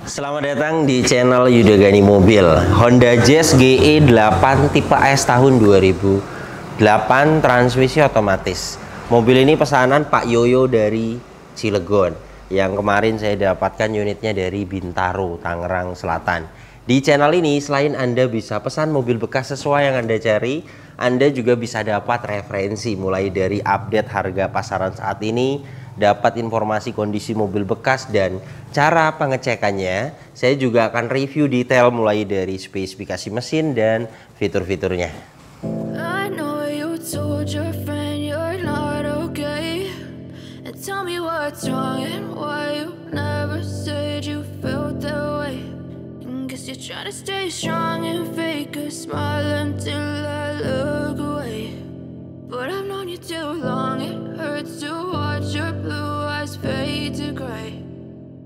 Selamat datang di channel Yudagani Mobil. Honda Jazz GE 8 tipe S tahun 2008, transmisi otomatis. Mobil ini pesanan Pak Yoyo dari Cilegon, yang kemarin saya dapatkan unitnya dari Bintaro, Tangerang Selatan. Di channel ini selain Anda bisa pesan mobil bekas sesuai yang Anda cari, Anda juga bisa dapat referensi mulai dari update harga pasaran saat ini, dapat informasi kondisi mobil bekas dan cara pengecekannya. Saya juga akan review detail mulai dari spesifikasi mesin dan fitur-fiturnya. I know you told your friend you're not okay, and tell me what's wrong and why you never said you felt that way. And guess you're trying to stay strong and fake a smile until I look away. But I've known you too long, it hurts to watch your blue eyes fade to gray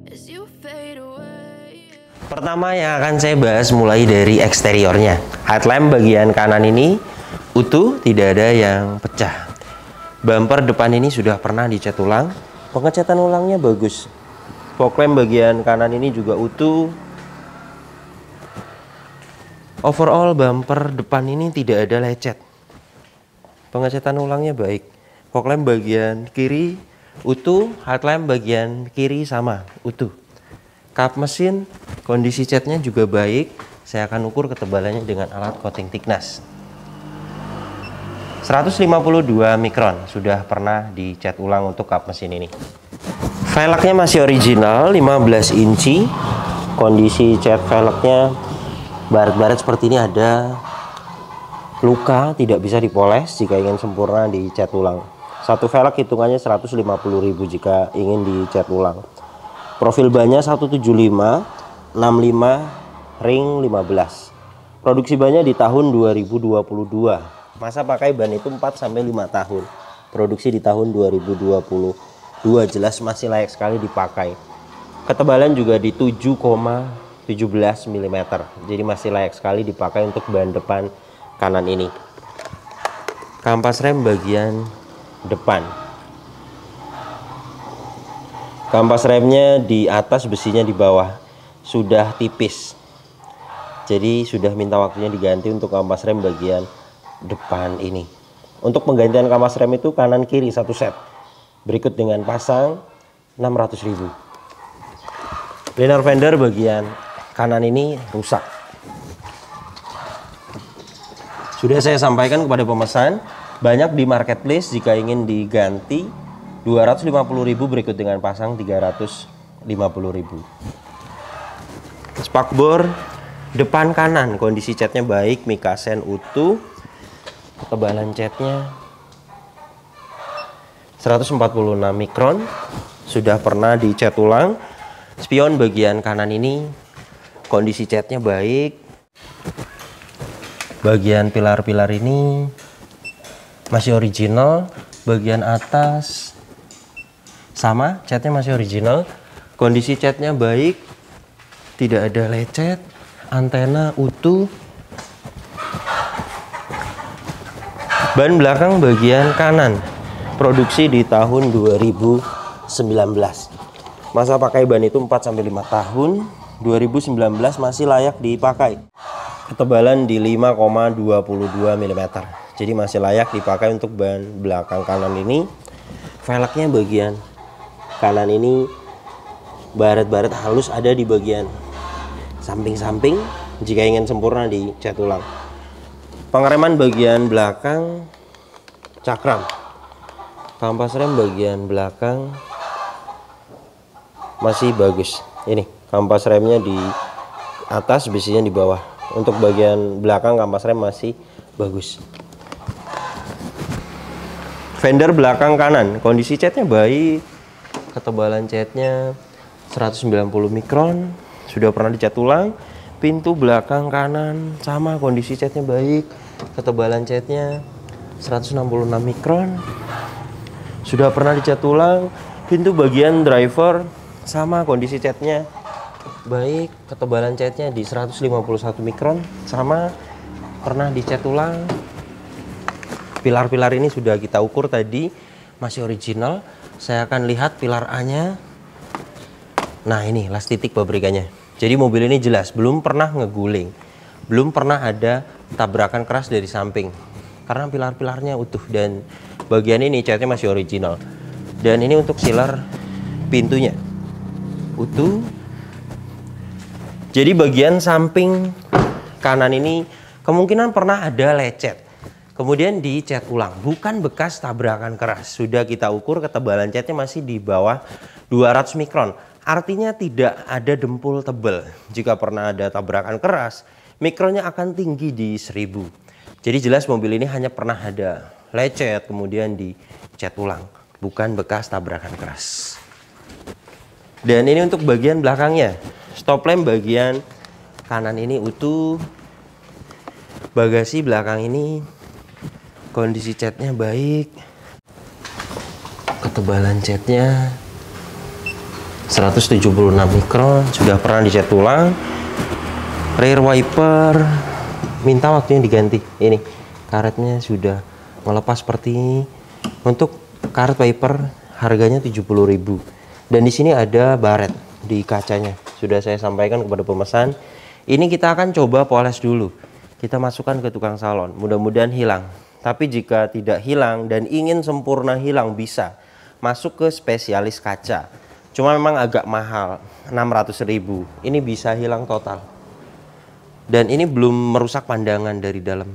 as you fade away. Pertama yang akan saya bahas mulai dari eksteriornya. Headlamp bagian kanan ini utuh, tidak ada yang pecah. Bumper depan ini sudah pernah dicat ulang, pengecatan ulangnya bagus. Fog lamp bagian kanan ini juga utuh. Overall bumper depan ini tidak ada lecet. Pengecatan ulangnya baik. Fog lamp bagian kiri utuh, headlamp bagian kiri sama utuh. Kap mesin, kondisi catnya juga baik. Saya akan ukur ketebalannya dengan alat coating thickness. 152 mikron, sudah pernah dicat ulang untuk kap mesin ini. Velgnya masih original, 15 inci. Kondisi cat velgnya baret-baret seperti ini, ada luka, tidak bisa dipoles. Jika ingin sempurna dicat ulang. Satu velg hitungannya 150.000 jika ingin dicat ulang. Profil bannya 175, 65, ring 15. Produksi bannya di tahun 2022. Masa pakai ban itu 4-5 tahun. Produksi di tahun 2022, jelas masih layak sekali dipakai. Ketebalan juga di 7,17 mm. Jadi masih layak sekali dipakai untuk ban depan kanan ini. Kampas rem bagian depan. Kampas remnya di atas, besinya di bawah. Sudah tipis. Jadi sudah minta waktunya diganti untuk kampas rem bagian depan ini. Untuk penggantian kampas rem itu kanan kiri satu set. Berikut dengan pasang 600.000. Liner fender bagian kanan ini rusak. Sudah saya sampaikan kepada pemesan, banyak di marketplace. Jika ingin diganti 250.000, berikut dengan pasang 350.000. Spakbor depan kanan, kondisi catnya baik, mikasen utuh. Ketebalan catnya 146 mikron, sudah pernah dicat ulang. Spion bagian kanan ini kondisi catnya baik. Bagian pilar-pilar ini masih original. Bagian atas sama, catnya masih original. Kondisi catnya baik, tidak ada lecet. Antena utuh. Ban belakang bagian kanan, produksi di tahun 2019. Masa pakai ban itu 4-5 tahun. 2019 masih layak dipakai. Ketebalan di 5,22 mm. Jadi masih layak dipakai untuk ban belakang kanan ini. Velgnya bagian kanan ini baret-baret halus ada di bagian samping-samping. Jika ingin sempurna dicat ulang. Pengereman bagian belakang cakram. Kampas rem bagian belakang masih bagus. Ini kampas remnya di atas, besinya di bawah. Untuk bagian belakang kampas rem masih bagus. Fender belakang kanan, kondisi catnya baik. Ketebalan catnya 190 mikron, sudah pernah dicat ulang. Pintu belakang kanan sama, kondisi catnya baik. Ketebalan catnya 166 mikron, sudah pernah dicat ulang. Pintu bagian driver sama, kondisi catnya baik. Ketebalan catnya di 151 mikron sama, pernah dicat ulang. Pilar-pilar ini sudah kita ukur tadi, masih original. Saya akan lihat pilar A nya. Nah ini las titik pabrikannya. Jadi mobil ini jelas belum pernah ngeguling, belum pernah ada tabrakan keras dari samping karena pilar-pilarnya utuh, dan bagian ini catnya masih original. Dan ini untuk sealer pintunya utuh. Jadi bagian samping kanan ini kemungkinan pernah ada lecet, kemudian dicat ulang, bukan bekas tabrakan keras. Sudah kita ukur ketebalan catnya masih di bawah 200 mikron. Artinya tidak ada dempul tebal. Jika pernah ada tabrakan keras, mikronnya akan tinggi di 1000. Jadi jelas mobil ini hanya pernah ada lecet kemudian dicat ulang, bukan bekas tabrakan keras. Dan ini untuk bagian belakangnya. Stop lamp bagian kanan ini utuh. Bagasi belakang ini kondisi catnya baik. Ketebalan catnya 176 mikron, sudah pernah dicat ulang. Rear wiper minta waktunya diganti. Ini karetnya sudah melepas seperti ini. Untuk karet wiper harganya 70.000. Dan di sini ada baret di kacanya. Sudah saya sampaikan kepada pemesan. Ini kita akan coba poles dulu. Kita masukkan ke tukang salon. Mudah-mudahan hilang. Tapi jika tidak hilang dan ingin sempurna hilang, bisa masuk ke spesialis kaca. Cuma memang agak mahal, 600.000. Ini bisa hilang total. Dan ini belum merusak pandangan dari dalam.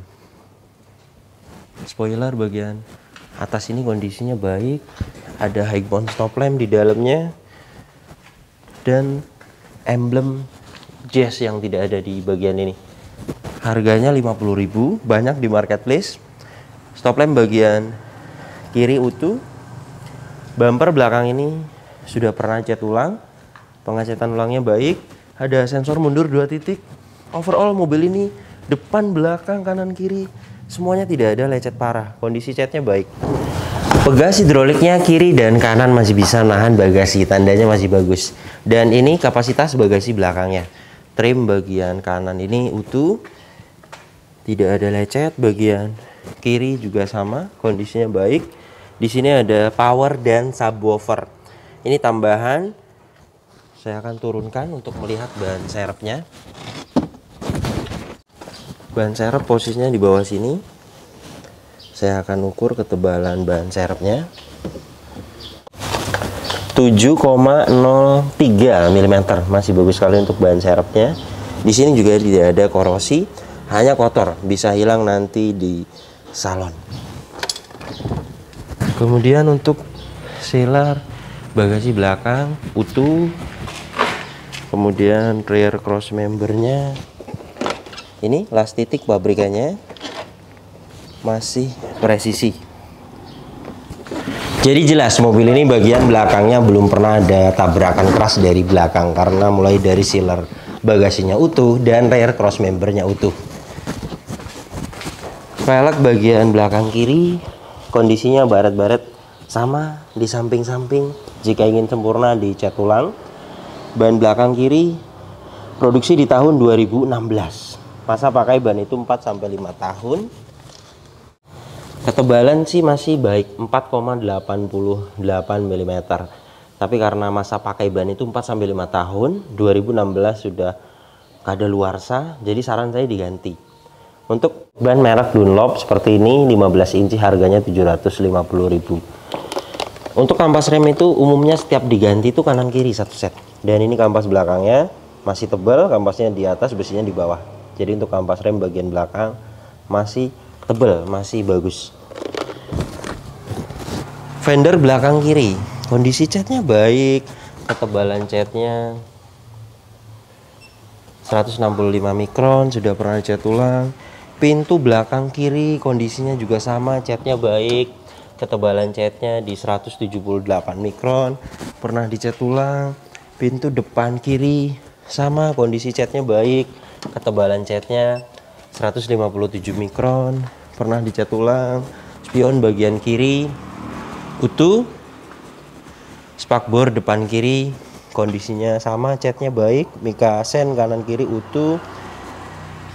Spoiler bagian atas ini kondisinya baik. Ada high mount stop lamp di dalamnya. Dan emblem Jazz yang tidak ada di bagian ini. Harganya 50.000, banyak di marketplace. Stop lamp bagian kiri utuh. Bumper belakang ini sudah pernah cat ulang. Pengecatan ulangnya baik. Ada sensor mundur 2 titik. Overall mobil ini depan, belakang, kanan, kiri semuanya tidak ada lecet parah. Kondisi catnya baik. Pegas hidroliknya kiri dan kanan masih bisa nahan bagasi, tandanya masih bagus. Dan ini kapasitas bagasi belakangnya. Trim bagian kanan ini utuh, tidak ada lecet. Bagian kiri juga sama, kondisinya baik. Di sini ada power dan subwoofer. Ini tambahan. Saya akan turunkan untuk melihat ban serepnya. Ban serep posisinya di bawah sini. Saya akan ukur ketebalan ban serepnya. 7,03 mm, masih bagus sekali untuk ban serepnya. Di sini juga tidak ada korosi, hanya kotor, bisa hilang nanti di salon. Kemudian untuk sealer bagasi belakang utuh. Kemudian rear cross membernya, ini las titik pabrikannya masih presisi. Jadi jelas mobil ini bagian belakangnya belum pernah ada tabrakan keras dari belakang, karena mulai dari sealer bagasinya utuh dan rear cross membernya utuh. Velg bagian belakang kiri kondisinya baret-baret sama di samping-samping. Jika ingin sempurna dicat ulang. Ban belakang kiri produksi di tahun 2016. Masa pakai ban itu 4-5 tahun. Ketebalan sih masih baik, 4,88 mm. Tapi karena masa pakai ban itu 4-5 tahun, 2016 sudah kadaluarsa, jadi saran saya diganti. Untuk ban merek Dunlop seperti ini 15 inci harganya 750.000. Untuk kampas rem itu umumnya setiap diganti itu kanan kiri satu set. Dan ini kampas belakangnya masih tebal, kampasnya di atas, besinya di bawah. Jadi untuk kampas rem bagian belakang masih tebal, masih bagus. Fender belakang kiri, kondisi catnya baik, ketebalan catnya 165 mikron, sudah pernah cat ulang. Pintu belakang kiri kondisinya juga sama, catnya baik, ketebalan catnya di 178 mikron, pernah dicat ulang. Pintu depan kiri sama, kondisi catnya baik, ketebalan catnya 157 mikron, pernah dicat ulang. Spion bagian kiri utuh. Spakbor depan kiri kondisinya sama, catnya baik. Mika sen kanan kiri utuh.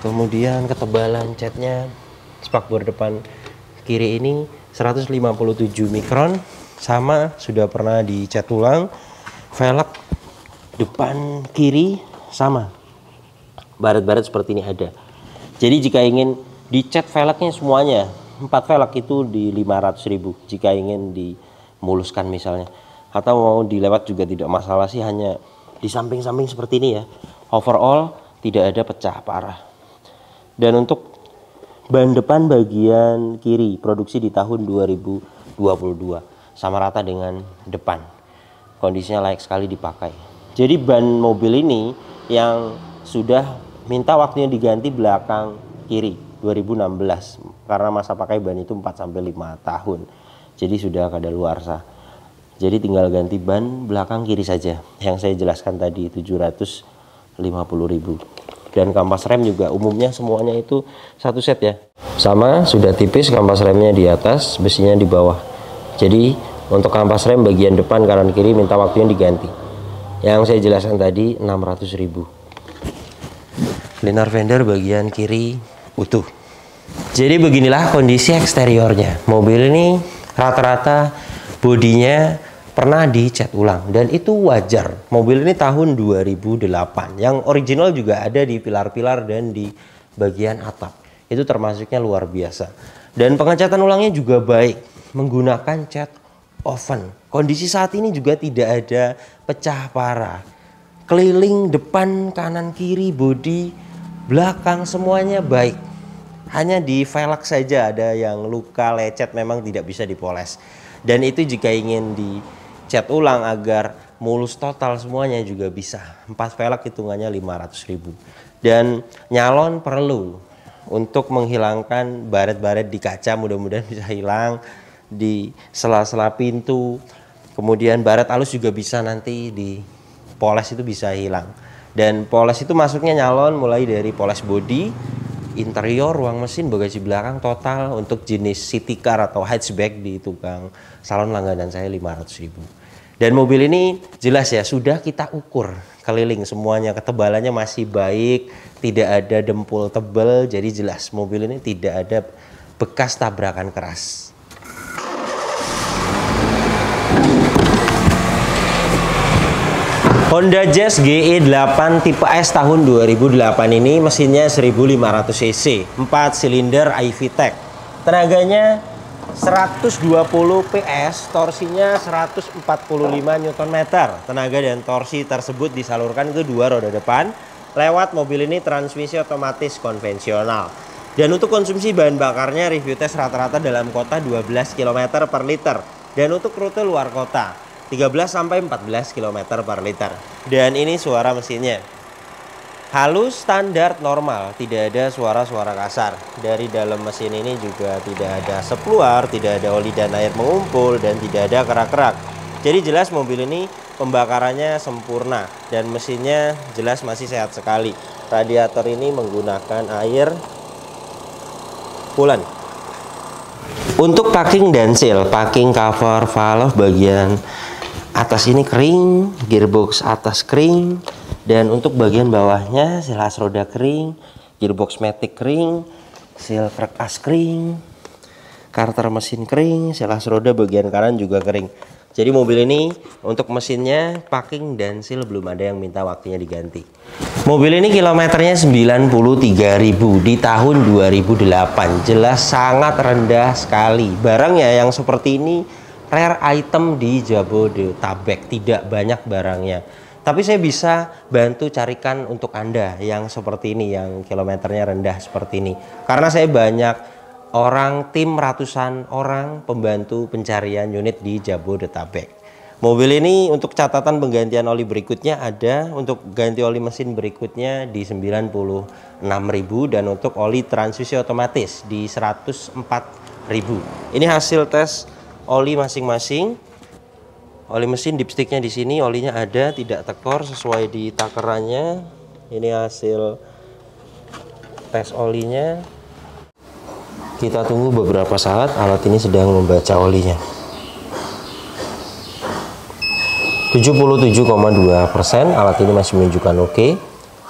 Kemudian ketebalan catnya spakbor depan kiri ini 157 mikron, sama, sudah pernah dicat ulang. Velg depan kiri sama. Baret-baret seperti ini ada. Jadi jika ingin dicat velgnya semuanya, 4 velg itu di 500.000 jika ingin dimuluskan misalnya. Atau mau dilewat juga tidak masalah sih, hanya di samping-samping seperti ini ya. Overall tidak ada pecah parah. Dan untuk ban depan bagian kiri produksi di tahun 2022 sama rata dengan depan. Kondisinya layak sekali dipakai. Jadi ban mobil ini yang sudah minta waktunya diganti belakang kiri 2016 karena masa pakai ban itu 4-5 tahun. Jadi sudah kadaluarsa. Jadi tinggal ganti ban belakang kiri saja yang saya jelaskan tadi 750.000. Dan kampas rem juga umumnya semuanya itu satu set ya. Sama, sudah tipis kampas remnya di atas, besinya di bawah. Jadi untuk kampas rem bagian depan kanan kiri minta waktunya diganti. Yang saya jelaskan tadi 600.000. Liner fender bagian kiri utuh. Jadi beginilah kondisi eksteriornya. Mobil ini rata-rata bodinya pernah dicat ulang dan itu wajar. Mobil ini tahun 2008. Yang original juga ada di pilar-pilar dan di bagian atap. Itu termasuknya luar biasa. Dan pengecatan ulangnya juga baik menggunakan cat oven. Kondisi saat ini juga tidak ada pecah parah. Keliling depan, kanan, kiri, bodi, belakang semuanya baik. Hanya di velg saja ada yang luka lecet memang tidak bisa dipoles. Dan itu jika ingin dicat ulang agar mulus total semuanya juga bisa. 4 velg hitungannya 500.000. Dan nyalon perlu untuk menghilangkan baret-baret di kaca, mudah-mudahan bisa hilang di sela-sela pintu. Kemudian baret halus juga bisa nanti dipoles, itu bisa hilang. Dan poles itu masuknya nyalon mulai dari poles body, interior, ruang mesin, bagasi belakang, total untuk jenis city car atau hatchback di tukang salon langganan saya 500.000. Dan mobil ini jelas ya sudah kita ukur keliling semuanya, ketebalannya masih baik, tidak ada dempul tebal, jadi jelas mobil ini tidak ada bekas tabrakan keras. Honda Jazz GE8 tipe S tahun 2008 ini mesinnya 1500 cc, 4 silinder iVTEC. Tenaganya 120 PS, torsinya 145 Nm. Tenaga dan torsi tersebut disalurkan ke dua roda depan lewat mobil ini transmisi otomatis konvensional. Dan untuk konsumsi bahan bakarnya review tes rata-rata dalam kota 12 km per liter. Dan untuk rute luar kota 13-14 km per liter. Dan ini suara mesinnya halus, standar, normal, tidak ada suara-suara kasar. Dari dalam mesin ini juga tidak ada asap keluar, tidak ada oli dan air mengumpul, dan tidak ada kerak-kerak. Jadi jelas mobil ini pembakarannya sempurna dan mesinnya jelas masih sehat sekali. Radiator ini menggunakan air coolant. Untuk packing dan seal, packing cover valve bagian atas ini kering, gearbox atas kering, dan untuk bagian bawahnya seal as roda kering, gearbox matic kering, seal crack as kering, karter mesin kering, seal as roda bagian kanan juga kering. Jadi mobil ini untuk mesinnya, packing dan seal belum ada yang minta waktunya diganti. Mobil ini kilometernya 93.000 di tahun 2008, jelas sangat rendah sekali. Barangnya yang seperti ini rare item di Jabodetabek, tidak banyak barangnya. Tapi saya bisa bantu carikan untuk Anda yang seperti ini, yang kilometernya rendah seperti ini. Karena saya banyak orang, tim ratusan orang pembantu pencarian unit di Jabodetabek. Mobil ini untuk catatan penggantian oli berikutnya ada, untuk ganti oli mesin berikutnya di 96.000 dan untuk oli transmisi otomatis di 104.000. Ini hasil tes oli masing-masing. Oli mesin dipsticknya di sini, olinya ada, tidak tekor sesuai di takerannya. Ini hasil tes olinya. Kita tunggu beberapa saat, alat ini sedang membaca olinya. 77,2%, alat ini masih menunjukkan oke.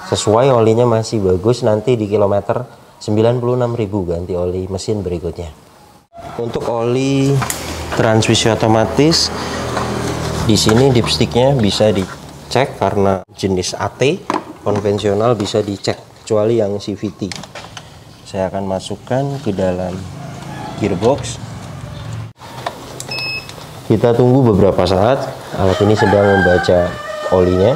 Sesuai olinya masih bagus, nanti di kilometer 96.000 ganti oli mesin berikutnya. Untuk oli transmisi otomatis di sini dipsticknya bisa cek karena jenis AT konvensional bisa dicek, kecuali yang CVT. Saya akan masukkan ke dalam gearbox. Kita tunggu beberapa saat. Alat ini sedang membaca olinya.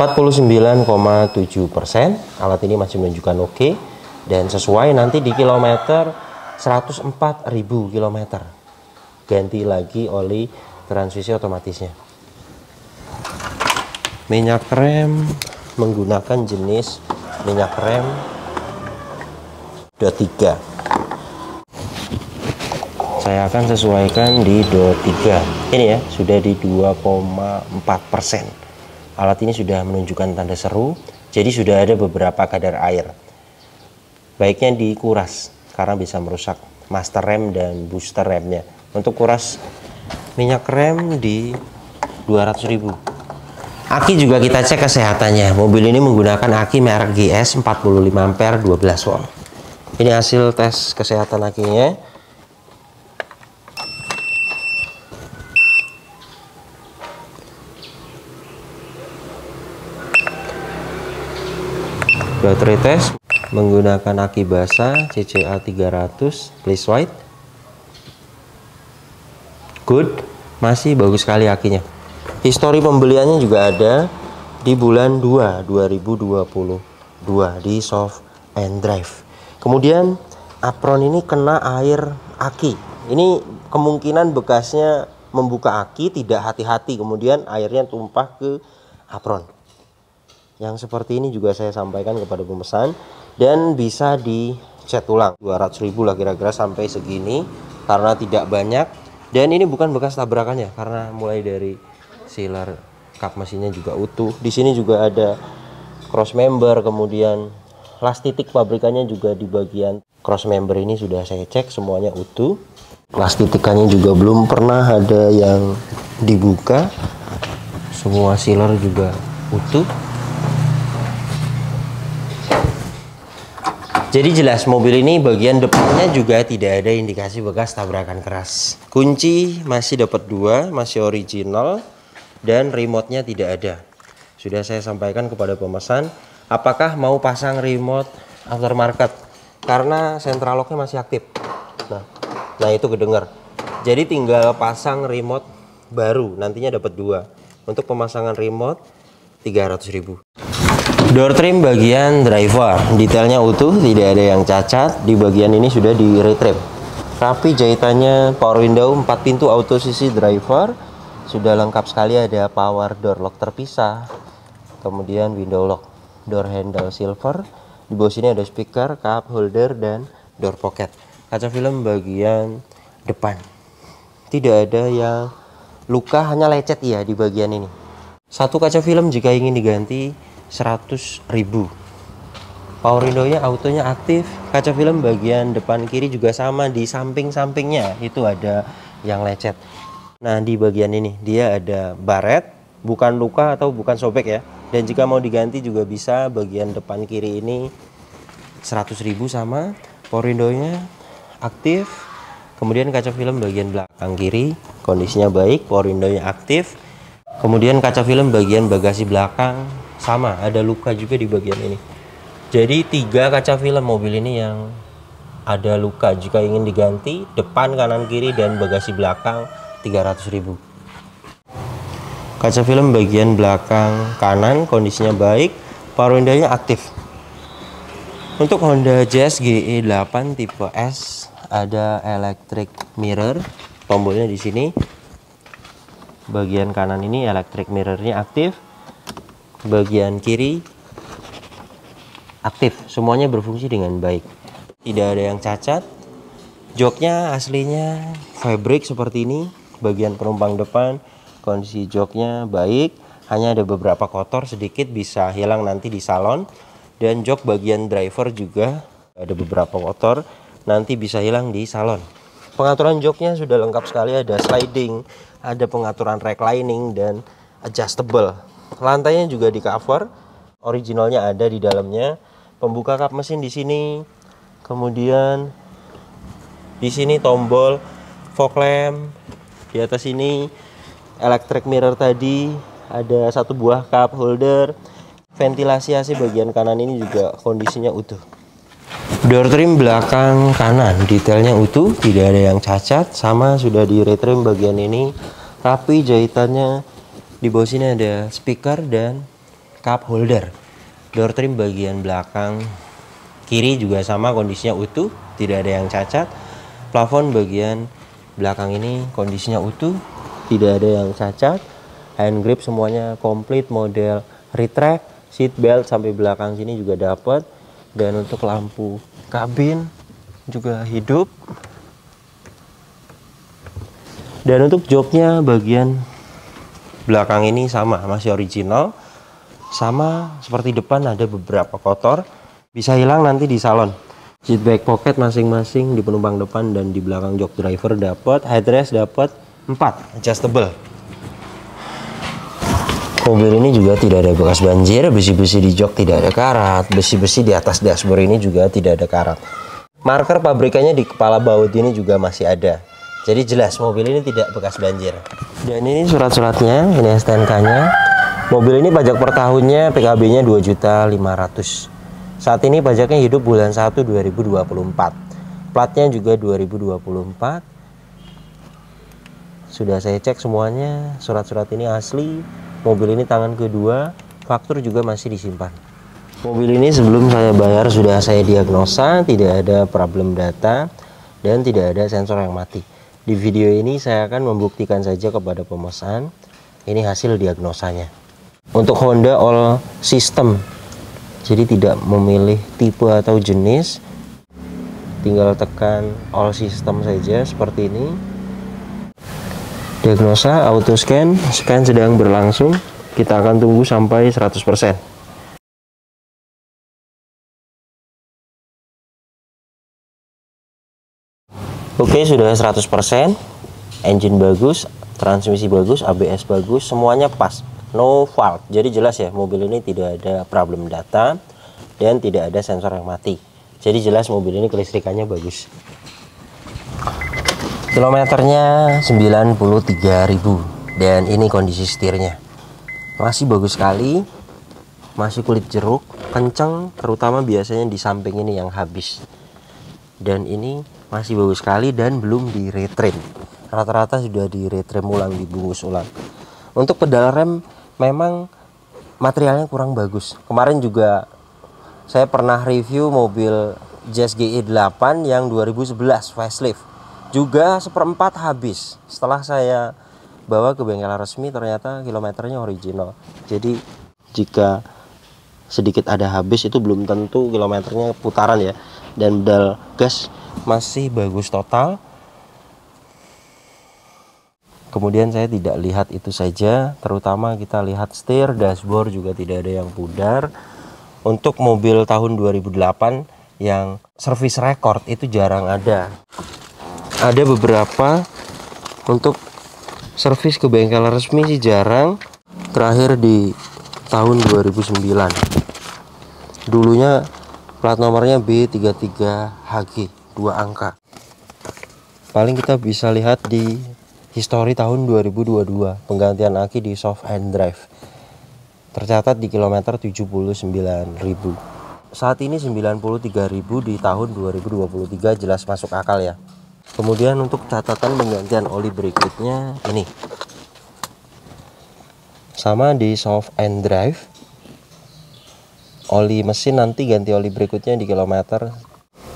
49,7%. Alat ini masih menunjukkan oke, dan sesuai nanti di kilometer 104.000 km. Ganti lagi oli transmisi otomatisnya. Minyak rem menggunakan jenis minyak rem DOT 3. Saya akan sesuaikan di DOT 3. Ini ya, sudah di 2,4%. Alat ini sudah menunjukkan tanda seru, jadi sudah ada beberapa kadar air. Baiknya dikuras karena bisa merusak master rem dan booster remnya. Untuk kuras minyak rem di 200.000. Aki juga kita cek kesehatannya. Mobil ini menggunakan aki merek GS 45 ampere 12 volt. Ini hasil tes kesehatan akinya. Baterai tes menggunakan aki basah CCA 300 please white. Good, masih bagus sekali akinya. Histori pembeliannya juga ada di bulan 2 2022 di soft and drive. Kemudian apron ini kena air aki. Ini kemungkinan bekasnya membuka aki tidak hati-hati, kemudian airnya tumpah ke apron. Yang seperti ini juga saya sampaikan kepada pemesan, dan bisa dicat ulang 200.000 lah kira-kira sampai segini karena tidak banyak. Dan ini bukan bekas tabrakannya karena mulai dari sealer kap mesinnya juga utuh. Di sini juga ada cross member, kemudian las titik pabrikannya juga di bagian cross member ini sudah saya cek semuanya utuh. Las titikannya juga belum pernah ada yang dibuka. Semua sealer juga utuh. Jadi jelas mobil ini bagian depannya juga tidak ada indikasi bekas tabrakan keras. Kunci masih dapat 2, masih original, dan remote-nya tidak ada. Sudah saya sampaikan kepada pemesan, apakah mau pasang remote aftermarket? Karena central lock-nya masih aktif. Nah itu kedengar. Jadi tinggal pasang remote baru, nantinya dapat 2. Untuk pemasangan remote 300.000. Door trim bagian driver detailnya utuh, tidak ada yang cacat. Di bagian ini sudah di retrim rapi jahitannya. Power window 4 pintu auto sisi driver sudah lengkap sekali, ada power door lock terpisah, kemudian window lock, door handle silver. Di bawah sini ada speaker, cup holder, dan door pocket. Kaca film bagian depan tidak ada yang luka, hanya lecet ya di bagian ini. Satu kaca film jika ingin diganti 100.000. Power window-nya autonya aktif. Kaca film bagian depan kiri juga sama, di samping-sampingnya itu ada yang lecet. Nah di bagian ini dia ada baret, bukan luka atau bukan sobek ya. Dan jika mau diganti juga bisa. Bagian depan kiri ini 100.000 sama. Power window-nya aktif. Kemudian kaca film bagian belakang kiri kondisinya baik, power window-nya aktif. Kemudian kaca film bagian bagasi belakang sama, ada luka juga di bagian ini. Jadi 3 kaca film mobil ini yang ada luka. Jika ingin diganti depan, kanan, kiri, dan bagasi belakang 300.000. Kaca film bagian belakang kanan kondisinya baik, power window-nya aktif. Untuk Honda Jazz GE8 tipe S ada electric mirror, tombolnya di sini. Bagian kanan ini electric mirror-nya aktif. Bagian kiri aktif, semuanya berfungsi dengan baik, tidak ada yang cacat. Joknya aslinya fabric seperti ini. Bagian penumpang depan kondisi joknya baik, hanya ada beberapa kotor sedikit, bisa hilang nanti di salon. Dan jok bagian driver juga ada beberapa kotor, nanti bisa hilang di salon. Pengaturan joknya sudah lengkap sekali, ada sliding, ada pengaturan reclining, dan adjustable. Lantainya juga di cover, originalnya ada di dalamnya. Pembuka kap mesin di sini. Kemudian di sini tombol fog lamp. Di atas ini electric mirror tadi, ada satu buah cup holder, ventilasi AC bagian kanan ini juga kondisinya utuh. Door trim belakang kanan detailnya utuh, tidak ada yang cacat, sama sudah di retrim bagian ini rapi jahitannya. Di bawah sini ada speaker dan cup holder. Door trim bagian belakang kiri juga sama kondisinya utuh, tidak ada yang cacat. Plafon bagian belakang ini kondisinya utuh, tidak ada yang cacat. Hand grip semuanya komplit, model retract, seat belt sampai belakang sini juga dapat. Dan untuk lampu kabin juga hidup. Dan untuk joknya bagian belakang ini sama, masih original. Sama seperti depan, ada beberapa kotor, bisa hilang nanti di salon. Seat back pocket masing-masing di penumpang depan dan di belakang jok driver dapat. Headrest dapat 4 adjustable. Mobil ini juga tidak ada bekas banjir, besi-besi di jok tidak ada karat, besi-besi di atas dashboard ini juga tidak ada karat. Marker pabrikannya di kepala baut ini juga masih ada. Jadi jelas mobil ini tidak bekas banjir. Dan ini surat-suratnya, ini STNK-nya. Mobil ini pajak per tahunnya PKB-nya 2.500.000. Saat ini pajaknya hidup bulan 1 2024. Platnya juga 2024. Sudah saya cek semuanya, surat-surat ini asli. Mobil ini tangan kedua, faktur juga masih disimpan. Mobil ini sebelum saya bayar sudah saya diagnosa, tidak ada problem data dan tidak ada sensor yang mati. Di video ini saya akan membuktikan saja kepada pemesan, ini hasil diagnosanya. Untuk Honda all system, jadi tidak memilih tipe atau jenis, tinggal tekan all system saja seperti ini. Diagnosa auto scan, scan sedang berlangsung, kita akan tunggu sampai 100%. Oke, sudah 100%. Engine bagus, transmisi bagus, ABS bagus, semuanya pas, no fault. Jadi jelas ya, mobil ini tidak ada problem data dan tidak ada sensor yang mati. Jadi jelas mobil ini kelistrikannya bagus. Kilometernya 93.000 dan ini kondisi setirnya masih bagus sekali, masih kulit jeruk, kenceng, terutama biasanya di samping ini yang habis. Dan ini masih bagus sekali dan belum di retrim, rata-rata sudah di retrim ulang, dibungkus ulang. Untuk pedal rem memang materialnya kurang bagus. Kemarin juga saya pernah review mobil Jazz GE8 yang 2011 facelift, juga seperempat habis. Setelah saya bawa ke bengkel resmi ternyata kilometernya original. Jadi jika sedikit ada habis itu belum tentu kilometernya putaran ya. Dan pedal gas masih bagus total. Kemudian saya tidak lihat itu saja, terutama kita lihat setir, dashboard juga tidak ada yang pudar. Untuk mobil tahun 2008 yang service record itu jarang ada. Ada beberapa, untuk servis ke bengkel resmi sih jarang. Terakhir di tahun 2009. Dulunya plat nomornya B33HG, 2 angka. Paling kita bisa lihat di histori tahun 2022, penggantian aki di soft and drive. Tercatat di kilometer 79.000. Saat ini 93.000 di tahun 2023 jelas masuk akal ya. Kemudian untuk catatan penggantian oli berikutnya ini. Sama di soft and drive. Oli mesin nanti ganti oli berikutnya di kilometer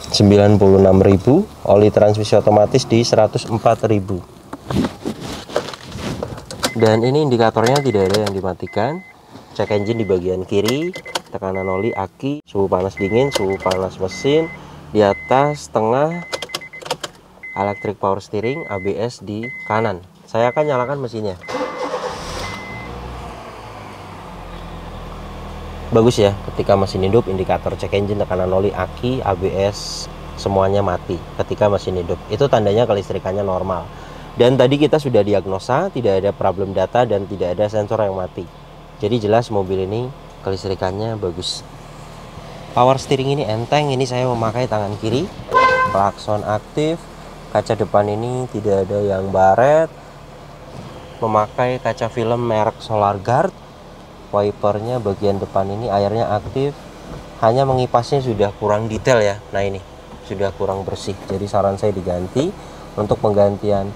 96.000. Oli transmisi otomatis di 104.000. Dan ini indikatornya tidak ada yang dimatikan. Cek engine di bagian kiri, tekanan oli, aki, suhu panas dingin, suhu panas mesin. Di atas tengah, electric power steering, ABS di kanan. Saya akan nyalakan mesinnya. Bagus ya, ketika mesin hidup, indikator cek engine, tekanan oli, aki, ABS semuanya mati ketika mesin hidup. Itu tandanya kelistrikannya normal. Dan tadi kita sudah diagnosa, tidak ada problem data dan tidak ada sensor yang mati. Jadi jelas mobil ini kelistrikannya bagus. Power steering ini enteng, ini saya memakai tangan kiri. Klakson aktif. Kaca depan ini tidak ada yang baret. memakai kaca film merek Solarguard. Wipernya bagian depan ini airnya aktif, hanya mengipasnya sudah kurang detail ya. Nah ini sudah kurang bersih, jadi saran saya diganti. Untuk penggantian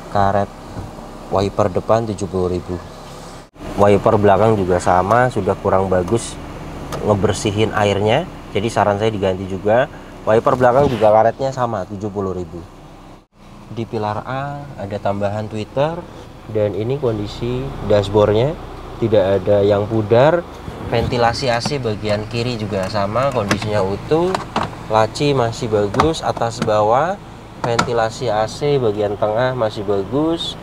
karet wiper depan 70.000. Wiper belakang juga sama, sudah kurang bagus ngebersihin airnya, jadi saran saya diganti juga. Wiper belakang juga karetnya sama 70.000. Di pilar A ada tambahan tweeter, dan ini kondisi dashboardnya tidak ada yang pudar. Ventilasi AC bagian kiri juga sama, kondisinya utuh. Laci masih bagus atas bawah. Ventilasi AC bagian tengah masih bagus.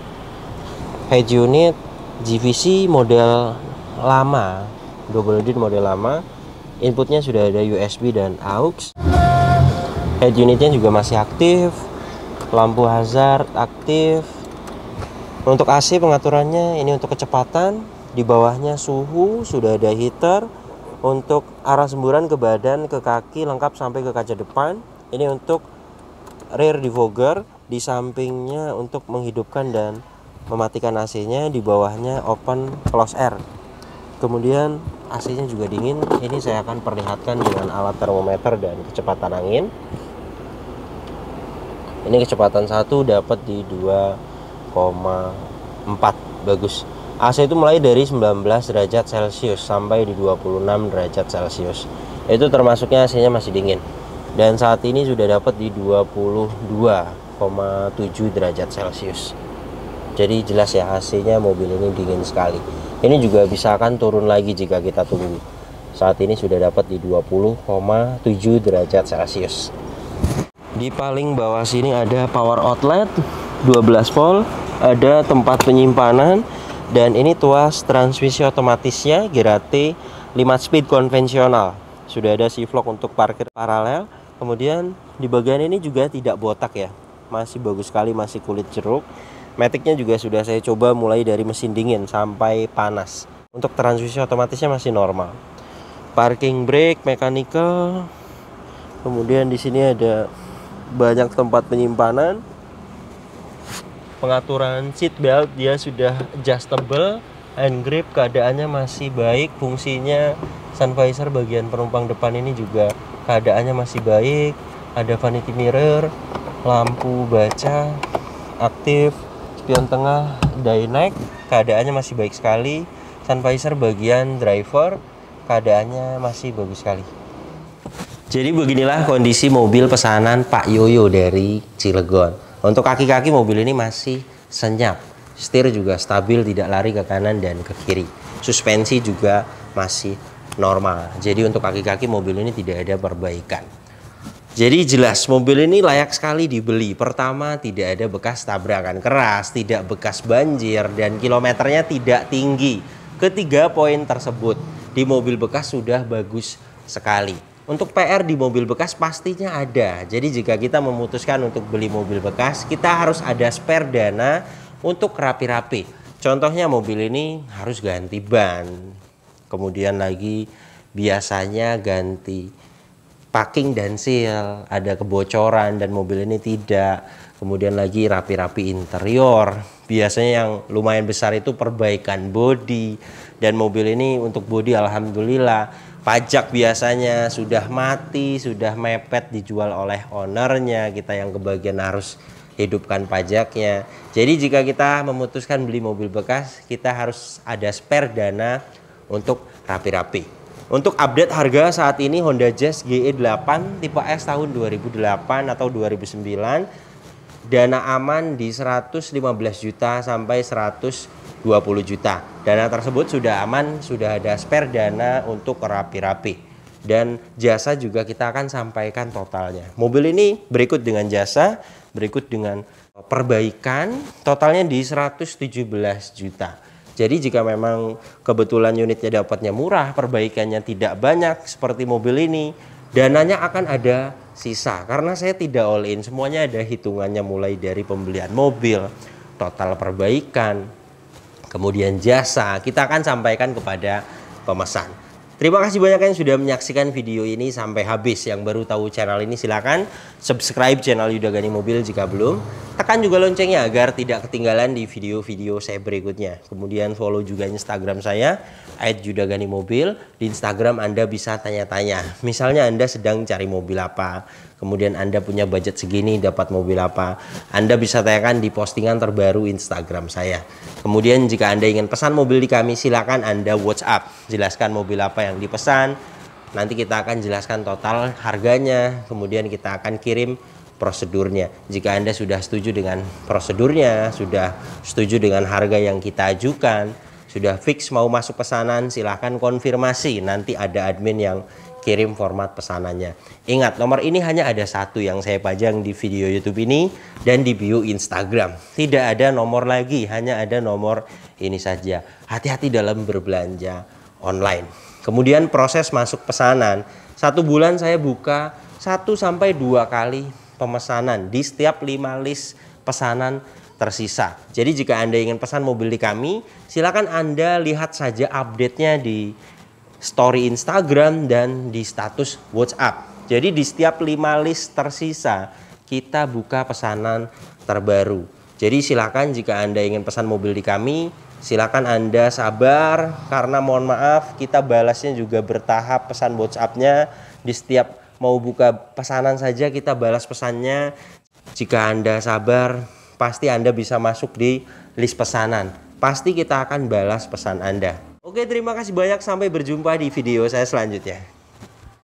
Head unit GVC model lama, double DIN model lama. Inputnya sudah ada USB dan AUX. Head unitnya juga masih aktif. Lampu hazard aktif. Untuk AC pengaturannya ini untuk kecepatan, di bawahnya suhu, sudah ada heater. Untuk arah semburan ke badan, ke kaki lengkap sampai ke kaca depan. Ini untuk rear defogger, di sampingnya untuk menghidupkan dan mematikan AC-nya, di bawahnya open close air. Kemudian AC-nya juga dingin. Ini saya akan perlihatkan dengan alat termometer dan kecepatan angin. Ini kecepatan 1 dapat di 2,4, bagus. AC itu mulai dari 19 derajat Celcius sampai di 26 derajat Celcius. Itu termasuknya AC-nya masih dingin. Dan saat ini sudah dapat di 22,7 derajat Celcius. Jadi jelas ya, AC-nya mobil ini dingin sekali. Ini juga bisa akan turun lagi jika kita tunggu. Saat ini sudah dapat di 20,7 derajat Celcius. Di paling bawah sini ada power outlet 12 volt, ada tempat penyimpanan, dan ini tuas transmisi otomatisnya Girate 5 speed konvensional. Sudah ada C-vlog untuk parkir paralel. Kemudian di bagian ini juga tidak botak ya, masih bagus sekali, masih kulit jeruk. Maticnya juga sudah saya coba mulai dari mesin dingin sampai panas. Untuk transmisi otomatisnya masih normal. Parking brake mechanical. Kemudian di sini ada banyak tempat penyimpanan. Pengaturan seat belt dia sudah adjustable. Hand grip keadaannya masih baik. Fungsinya sun visor bagian penumpang depan ini juga keadaannya masih baik. Ada vanity mirror, lampu baca aktif, spion tengah Dynac keadaannya masih baik sekali. Sun visor bagian driver keadaannya masih bagus sekali. Jadi beginilah kondisi mobil pesanan Pak Yoyo dari Cilegon. Untuk kaki-kaki mobil ini masih senyap. Setir juga stabil, tidak lari ke kanan dan ke kiri. Suspensi juga masih normal. Jadi untuk kaki-kaki mobil ini tidak ada perbaikan. Jadi jelas mobil ini layak sekali dibeli. Pertama, tidak ada bekas tabrakan keras, tidak bekas banjir, dan kilometernya tidak tinggi. Ketiga poin tersebut di mobil bekas sudah bagus sekali. Untuk PR di mobil bekas pastinya ada. Jadi jika kita memutuskan untuk beli mobil bekas, kita harus ada spare dana untuk rapi-rapi. Contohnya mobil ini harus ganti ban. Kemudian lagi biasanya ganti packing dan seal, ada kebocoran dan mobil ini tidak. Kemudian lagi rapi-rapi interior. Biasanya yang lumayan besar itu perbaikan bodi. Dan mobil ini untuk bodi alhamdulillah. Pajak biasanya sudah mati, sudah mepet dijual oleh ownernya. Kita yang kebagian harus hidupkan pajaknya. Jadi jika kita memutuskan beli mobil bekas, kita harus ada spare dana untuk rapi-rapi. Untuk update harga saat ini Honda Jazz GE8 tipe S tahun 2008 atau 2009. Dana aman di 115 juta sampai 120 juta. Dana tersebut sudah aman, sudah ada spare dana untuk rapi-rapi. Dan jasa juga kita akan sampaikan totalnya. Mobil ini berikut dengan jasa, berikut dengan perbaikan, totalnya di 117 juta. Jadi jika memang kebetulan unitnya dapatnya murah, perbaikannya tidak banyak seperti mobil ini, dananya akan ada sisa. Karena saya tidak all in, semuanya ada hitungannya mulai dari pembelian mobil, total perbaikan, kemudian jasa. Kita akan sampaikan kepada pemesan. Terima kasih banyak yang sudah menyaksikan video ini sampai habis. Yang baru tahu channel ini silakan subscribe channel Yuda Gani Mobil jika belum. Tekan juga loncengnya agar tidak ketinggalan di video-video saya berikutnya. Kemudian follow juga Instagram saya @yudaganimobil. Di Instagram Anda bisa tanya-tanya. Misalnya Anda sedang cari mobil apa, kemudian Anda punya budget segini dapat mobil apa, Anda bisa tanyakan di postingan terbaru Instagram saya. Kemudian jika Anda ingin pesan mobil di kami, silakan Anda WhatsApp, jelaskan mobil apa yang dipesan. Nanti kita akan jelaskan total harganya, kemudian kita akan kirim prosedurnya. Jika Anda sudah setuju dengan prosedurnya, sudah setuju dengan harga yang kita ajukan, sudah fix mau masuk pesanan, silahkan konfirmasi. Nanti ada admin yang kirim format pesanannya. Ingat, nomor ini hanya ada satu yang saya pajang di video YouTube ini dan di bio Instagram. Tidak ada nomor lagi, hanya ada nomor ini saja. Hati-hati dalam berbelanja online. Kemudian proses masuk pesanan. 1 bulan saya buka 1-2 kali pemesanan di setiap 5 list pesanan tersisa. Jadi jika Anda ingin pesan mobil di kami, silakan Anda lihat saja update-nya di story Instagram dan di status WhatsApp. Jadi di setiap 5 list tersisa kita buka pesanan terbaru. Jadi silakan jika Anda ingin pesan mobil di kami, silakan Anda sabar karena mohon maaf kita balasnya juga bertahap pesan WhatsApp-nya. Di setiap mau buka pesanan saja kita balas pesannya. Jika Anda sabar, pasti Anda bisa masuk di list pesanan. Pasti kita akan balas pesan Anda. Oke, terima kasih banyak. Sampai berjumpa di video saya selanjutnya.